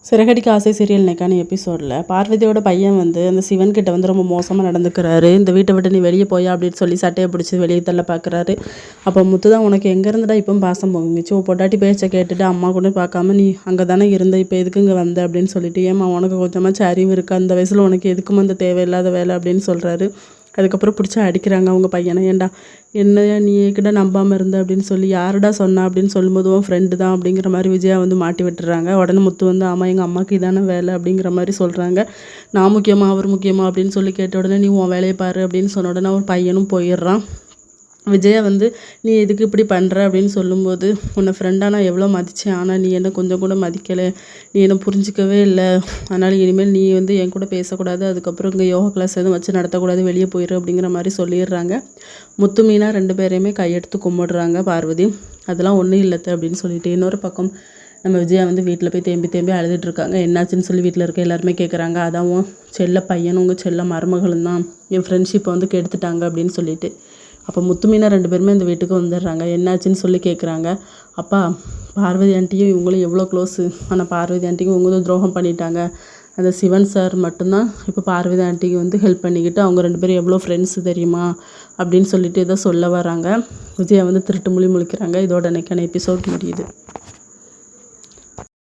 சிறகடிக்க ஆசை சீரியல் இன்னைக்கான எபிசோடில் பார்வதியோட பையன் வந்து அந்த சிவன்கிட்ட வந்து ரொம்ப மோசமாக நடந்துக்கிறாரு. இந்த வீட்டை விட்டு நீ வெளியே போயா அப்படின்னு சொல்லி சட்டையை பிடிச்சி வெளியே தள்ள பார்க்குறாரு. அப்போ முத்து தான் உனக்கு எங்கே இருந்துடா இப்போ பாசம் பொங்கிச்சு, பொட்டாட்டி பேச்சை கேட்டுட்டு அம்மா கூட பார்க்காம நீ அங்கே தானே இருந்த, இப்போ எதுக்கு இங்கே வந்த அப்படின்னு சொல்லிட்டு, ஏம்மா உனக்கு கொஞ்சமாக அறிவு இருக்குது, அந்த வயசில் உனக்கு எதுக்கும் அந்த தேவையில்லாத வேலை அப்படின்னு சொல்கிறாரு. அதுக்கப்புறம் பிடிச்சி அடிக்கிறாங்க அவங்க பையனை. ஏன்டா என்னையா நீ கிட்ட நம்பாமல் இருந்த அப்படின்னு சொல்லி, யாருடா சொன்னா அப்படின்னு சொல்லும்போது உன் ஃப்ரெண்டு தான் அப்படிங்கிற மாதிரி விஜயா வந்து மாட்டி விட்டுறாங்க. உடனே முத்து வந்து ஆமாம் எங்கள் அம்மாவுக்கு இதான வேலை அப்படிங்கிற மாதிரி சொல்கிறாங்க. நான் முக்கியமா அவர் முக்கியமா அப்படின்னு சொல்லி கேட்ட உடனே நீ உன் வேலையை பாரு அப்படின்னு சொன்ன உடனே அவர் பையனும் போயிடுறான். விஜயா வந்து நீ எதுக்கு இப்படி பண்ணுற அப்படின்னு சொல்லும்போது, உன்னை ஃப்ரெண்டாக நான் எவ்வளோ மதித்தேன், ஆனால் நீ என்ன கொஞ்சம் கூட மதிக்கலை, நீ என்ன புரிஞ்சிக்கவே இல்லை, அதனால் இனிமேல் நீ வந்து என் கூட பேசக்கூடாது, அதுக்கப்புறம் இங்கே யோகா கிளாஸ் எதுவும் வச்சு நடத்தக்கூடாது, வெளியே போயிரு அப்படிங்கிற மாதிரி சொல்லிடுறாங்க. முத்து மீனா 2 பேரையுமே கையெடுத்து கும்பிடுறாங்க பார்வதி. அதெல்லாம் ஒன்றும் இல்லத்த அப்படின்னு சொல்லிட்டு, இன்னொரு பக்கம் நம்ம விஜயா வந்து வீட்டில் போய் தேம்பி அழுதுட்ருக்காங்க. என்னாச்சுன்னு சொல்லி வீட்டில் இருக்க எல்லாருமே கேட்குறாங்க. அதான் உன் செல்ல பையனும் உங்கள் செல்ல மருமகளும் தான் என் ஃப்ரெண்ட்ஷிப்பை வந்து கெடுத்துட்டாங்க அப்படின்னு சொல்லிட்டு. அப்போ முத்து மீனா 2 பேருமே இந்த வீட்டுக்கு வந்துடுறாங்க. என்னாச்சுன்னு சொல்லி கேட்குறாங்க. அப்பா பார்வதி ஆண்டியும் இவங்களும் எவ்வளோ க்ளோஸு, ஆனால் பார்வதி ஆண்டிக்கு இவங்களும் துரோகம் பண்ணிட்டாங்க. அந்த சிவன் சார் மட்டும்தான் இப்போ பார்வதி ஆண்டிக்கு வந்து ஹெல்ப் பண்ணிக்கிட்டு, அவங்க 2 பேரும் எவ்வளோ ஃப்ரெண்ட்ஸு தெரியுமா அப்படின்னு சொல்லிட்டு இதை சொல்ல வராங்க. விஜயா வந்து திருட்டு முழிக்கிறாங்க. இதோட இன்னைக்கான எபிசோட் முடியுது.